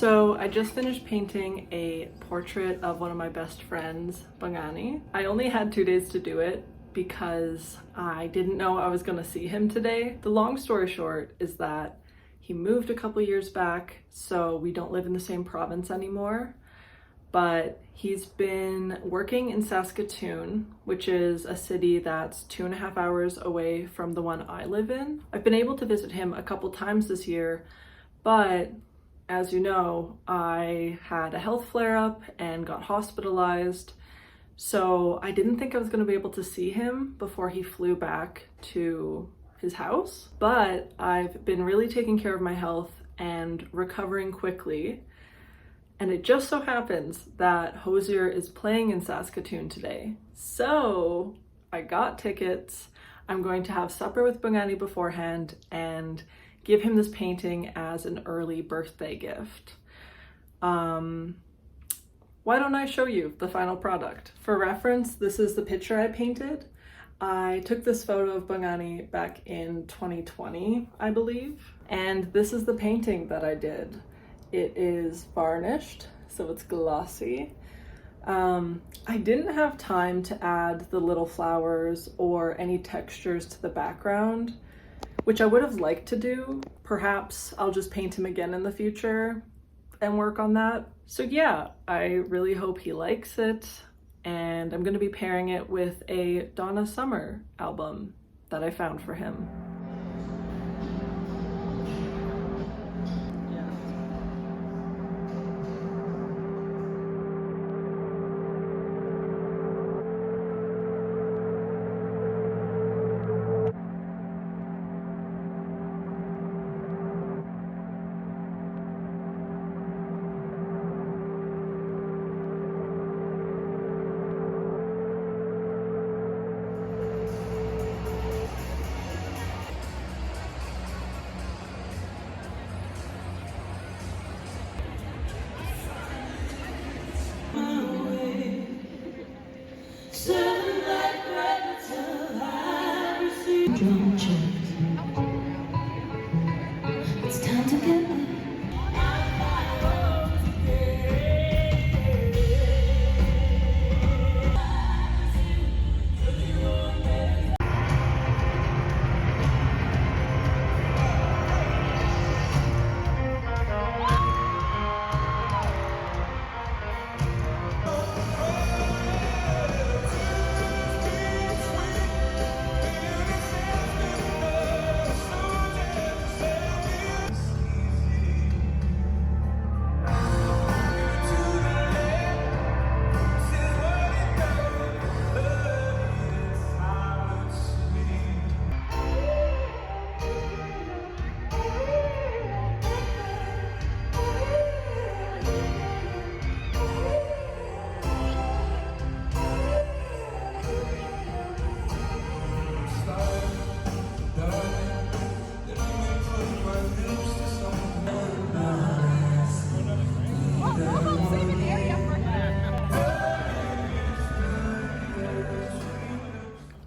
So I just finished painting a portrait of one of my best friends, Bangani. I only had 2 days to do it because I didn't know I was gonna see him today. The long story short is that he moved a couple years back, so we don't live in the same province anymore. But he's been working in Saskatoon, which is a city that's 2.5 hours away from the one I live in. I've been able to visit him a couple times this year, but as you know, I had a health flare-up and got hospitalized, so I didn't think I was going to be able to see him before he flew back to his house. But I've been really taking care of my health and recovering quickly. And it just so happens that Hozier is playing in Saskatoon today. So I got tickets. I'm going to have supper with Bangani beforehand and give him this painting as an early birthday gift. Why don't I show you the final product? For reference, this is the picture I painted. I took this photo of Bangani back in 2020, I believe. And this is the painting that I did. It is varnished, so it's glossy. I didn't have time to add the little flowers or any textures to the background, which I would have liked to do. Perhaps I'll just paint him again in the future and work on that. So yeah, I really hope he likes it, and I'm gonna be pairing it with a Donna Summer album that I found for him. It's time to get up.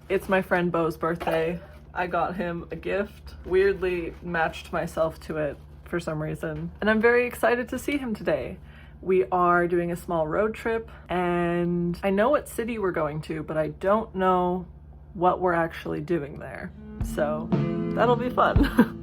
It's my friend Bo's birthday. I got him a gift, weirdly matched myself to it for some reason. And I'm very excited to see him today. We are doing a small road trip, and I know what city we're going to, but I don't know what we're actually doing there. So that'll be fun.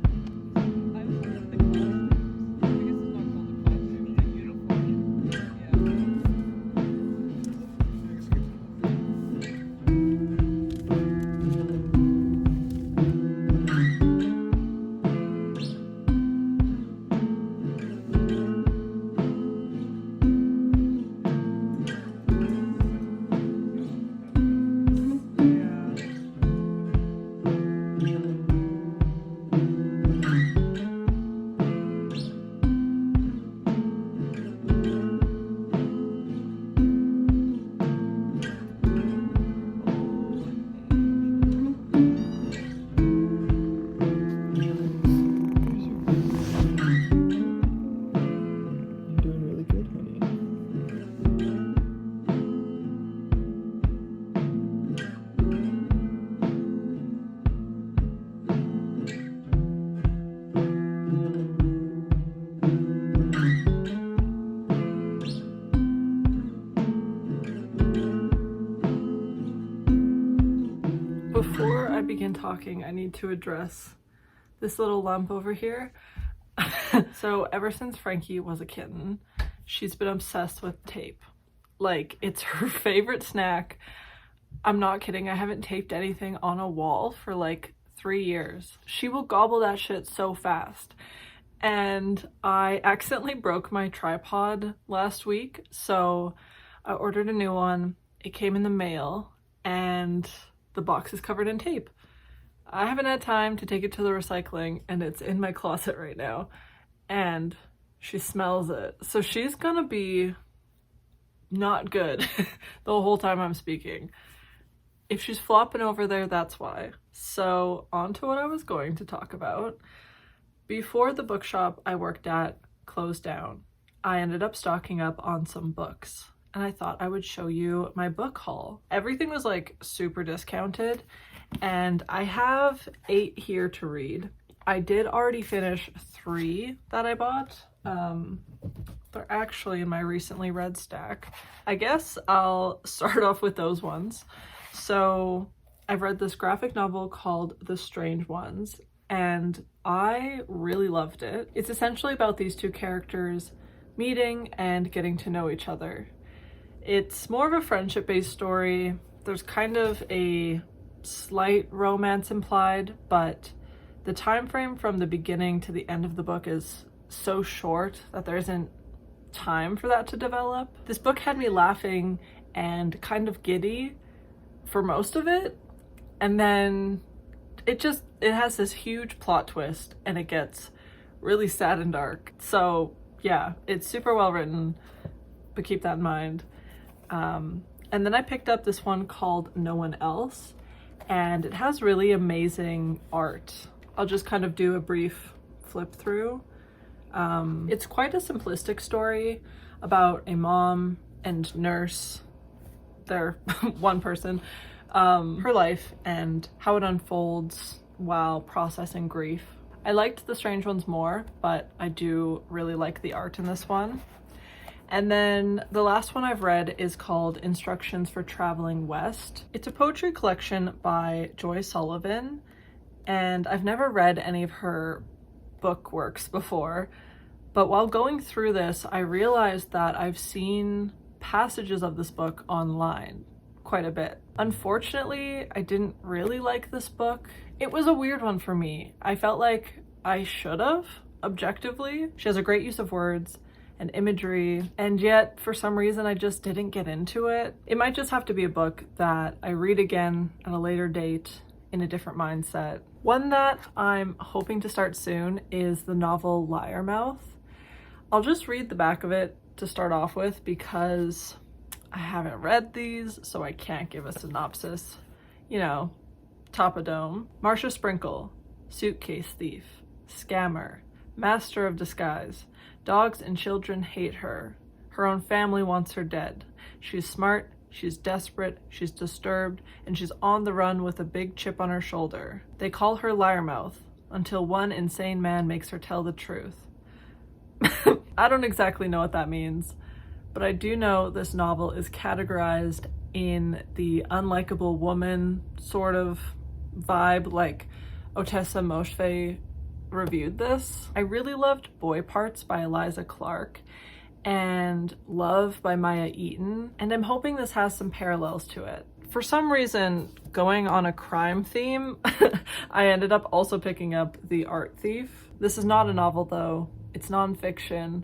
talking, I need to address this little lump over here. So ever since Frankie was a kitten, she's been obsessed with tape. Like, it's her favorite snack. I'm not kidding, I haven't taped anything on a wall for like 3 years. She will gobble that shit so fast. And I accidentally broke my tripod last week, so I ordered a new one. It came in the mail and the box is covered in tape. I haven't had time to take it to the recycling and it's in my closet right now. And she smells it. So she's gonna be not good the whole time I'm speaking. If she's flopping over there, that's why. So on to what I was going to talk about. Before the bookshop I worked at closed down, I ended up stocking up on some books. And I thought I would show you my book haul. Everything was like super discounted and I have 8 here to read. I did already finish 3 that I bought. They're actually in my recently read stack. I guess I'll start off with those ones. So I've read this graphic novel called The Strange Ones and I really loved it. It's essentially about these 2 characters meeting and getting to know each other. It's more of a friendship-based story. There's kind of a slight romance implied, but the time frame from the beginning to the end of the book is so short that there isn't time for that to develop. This book had me laughing and kind of giddy for most of it, and then it has this huge plot twist and it gets really sad and dark. So yeah, it's super well written, but keep that in mind. And then I picked up this one called No One Else, and it has really amazing art. I'll just kind of do a brief flip through. It's quite a simplistic story about a mom and nurse, they're one person, her life and how it unfolds while processing grief. I liked The Strange Ones more, but I do really like the art in this one. And then the last one I've read is called Instructions for Traveling West. It's a poetry collection by Joy Sullivan, and I've never read any of her book works before, but while going through this, I realized that I've seen passages of this book online quite a bit. Unfortunately, I didn't really like this book. It was a weird one for me. I felt like I should have, objectively. She has a great use of words and imagery, and yet for some reason I just didn't get into it. It might just have to be a book that I read again at a later date in a different mindset. One that I'm hoping to start soon is the novel Liar Mouth. I'll just read the back of it to start off with because I haven't read these, so I can't give a synopsis. You know, top of dome. Marcia Sprinkle, suitcase thief, scammer, master of disguise. Dogs and children hate her. Her own family wants her dead. She's smart, she's desperate, she's disturbed, and she's on the run with a big chip on her shoulder. They call her Liarmouth until one insane man makes her tell the truth. I don't exactly know what that means, but I do know this novel is categorized in the unlikable woman sort of vibe, like Otessa Moshfegh reviewed this. I really loved Boy Parts by Eliza Clark and Love by Maya Eaton, and I'm hoping this has some parallels to it. For some reason, going on a crime theme, I ended up also picking up The Art Thief. This is not a novel though, it's nonfiction,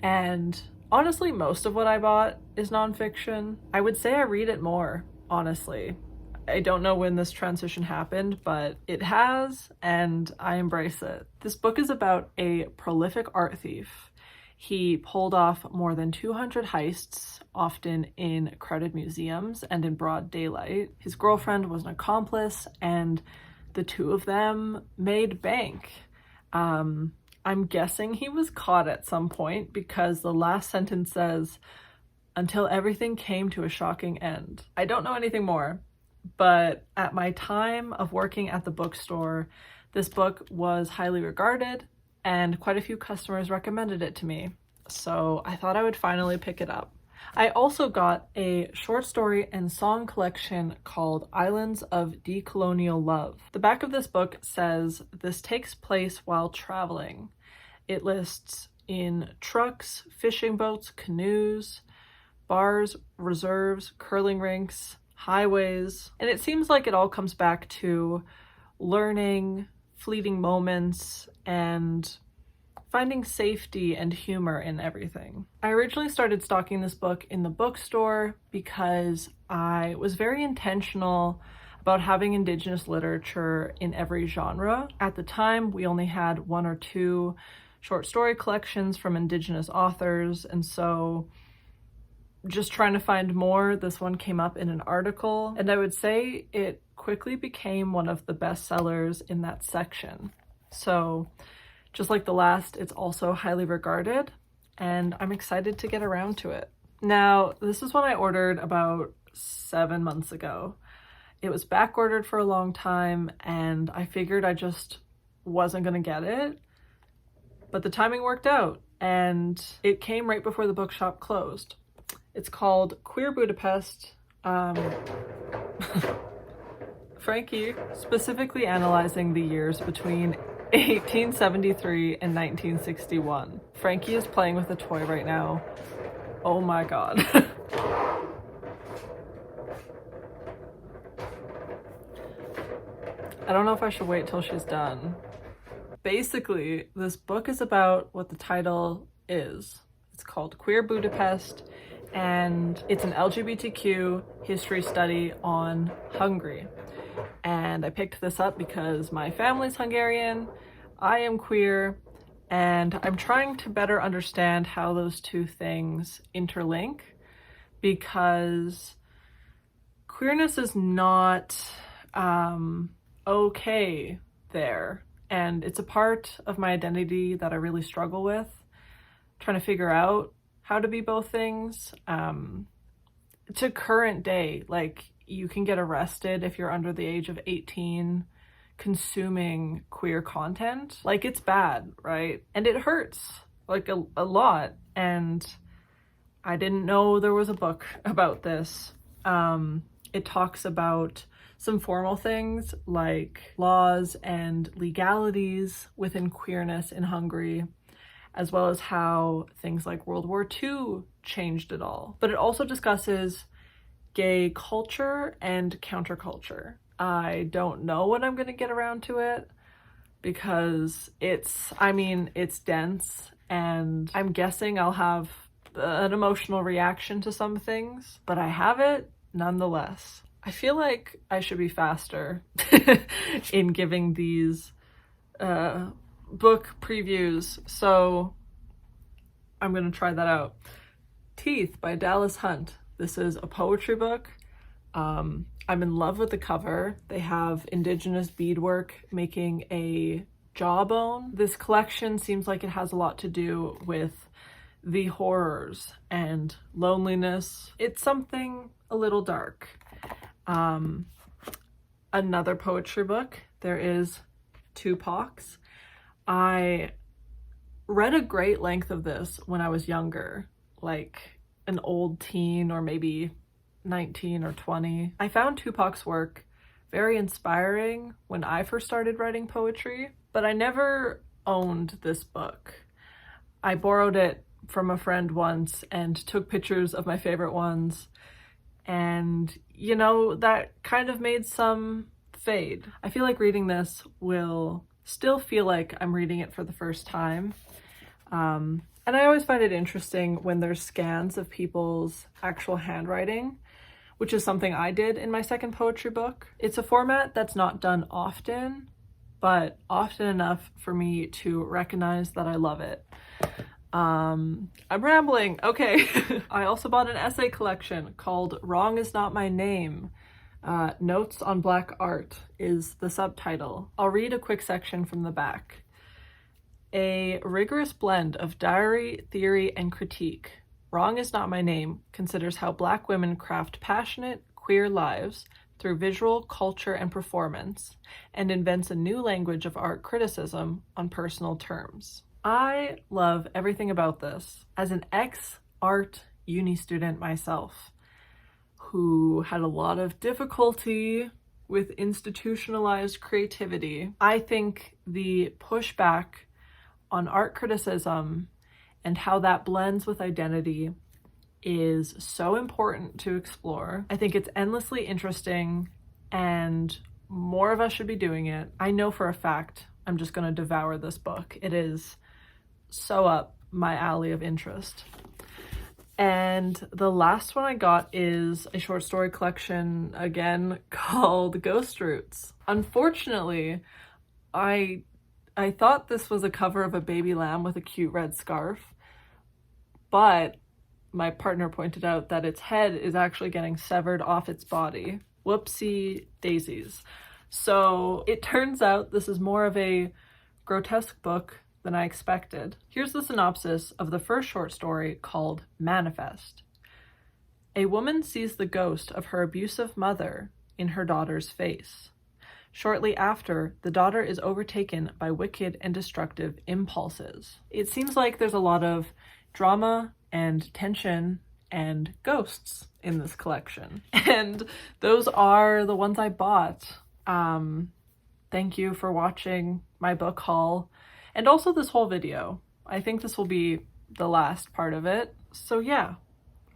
and honestly most of what I bought is nonfiction. I would say I read it more, honestly. I don't know when this transition happened, but it has, and I embrace it. This book is about a prolific art thief. He pulled off more than 200 heists, often in crowded museums and in broad daylight. His girlfriend was an accomplice, and the 2 of them made bank. I'm guessing he was caught at some point because the last sentence says, "Until everything came to a shocking end." I don't know anything more. But at my time of working at the bookstore, this book was highly regarded and quite a few customers recommended it to me. So I thought I would finally pick it up. I also got a short story and song collection called Islands of Decolonial Love. The back of this book says this takes place while traveling. It lists in trucks, fishing boats, canoes, bars, reserves, curling rinks, highways, and it seems like it all comes back to learning, fleeting moments, and finding safety and humor in everything. I originally started stocking this book in the bookstore because I was very intentional about having Indigenous literature in every genre. At the time, we only had 1 or 2 short story collections from Indigenous authors, and so just trying to find more, this one came up in an article, and I would say it quickly became one of the best sellers in that section. So just like the last, it's also highly regarded, and I'm excited to get around to it. Now, this is one I ordered about 7 months ago. It was back ordered for a long time, and I figured I just wasn't gonna get it, but the timing worked out, and it came right before the bookshop closed. It's called Queer Budapest. Frankie, specifically analyzing the years between 1873 and 1961. Frankie is playing with a toy right now. Oh my god. I don't know if I should wait till she's done. Basically, this book is about what the title is. It's called Queer Budapest, and it's an LGBTQ history study on Hungary. And I picked this up because my family's Hungarian, I am queer, and I'm trying to better understand how those two things interlink, because queerness is not okay there, and it's a part of my identity that I really struggle with, trying to figure out how to be both things. To current day, like, you can get arrested if you're under the age of 18 consuming queer content. Like, it's bad, right? And it hurts, like, a lot. And I didn't know there was a book about this. It talks about some formal things like laws and legalities within queerness in Hungary, as well as how things like World War II changed it all. But it also discusses gay culture and counterculture. I don't know when I'm gonna get around to it, because it's dense, and I'm guessing I'll have an emotional reaction to some things, but I have it nonetheless. I feel like I should be faster in giving these book previews, so I'm gonna try that out. Teeth by Dallas Hunt. This is a poetry book. I'm in love with the cover. They have Indigenous beadwork making a jawbone. This collection seems like it has a lot to do with the horrors and loneliness. It's something a little dark. Another poetry book, there is Tupac's. I read a great length of this when I was younger, like an old teen or maybe 19 or 20. I found Tupac's work very inspiring when I first started writing poetry, but I never owned this book. I borrowed it from a friend once and took pictures of my favorite ones, and you know, that kind of made some fade. I feel like reading this will still feel like I'm reading it for the first time. And I always find it interesting when there's scans of people's actual handwriting, which is something I did in my second poetry book. It's a format that's not done often, but often enough for me to recognize that I love it. I'm rambling. Okay. I also bought an essay collection called Wrong Is Not My Name. Notes on Black Art is the subtitle. I'll read a quick section from the back. A rigorous blend of diary, theory, and critique, Wrong Is Not My Name considers how Black women craft passionate, queer lives through visual, culture, and performance, and invents a new language of art criticism on personal terms. I love everything about this. As an ex-art uni student myself who had a lot of difficulty with institutionalized creativity. I think the pushback on art criticism and how that blends with identity is so important to explore. I think it's endlessly interesting and more of us should be doing it. I know for a fact I'm just gonna devour this book. It is so up my alley of interest. And the last one I got is a short story collection, again, called Ghost Roots. Unfortunately, I thought this was a cover of a baby lamb with a cute red scarf, but my partner pointed out that its head is actually getting severed off its body. Whoopsie daisies. So it turns out this is more of a grotesque book than I expected. Here's the synopsis of the first short story called Manifest. A woman sees the ghost of her abusive mother in her daughter's face. Shortly after, the daughter is overtaken by wicked and destructive impulses. It seems like there's a lot of drama and tension and ghosts in this collection. And those are the ones I bought. Thank you for watching my book haul and also this whole video. I think this will be the last part of it. So yeah,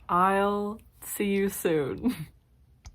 I'll see you soon.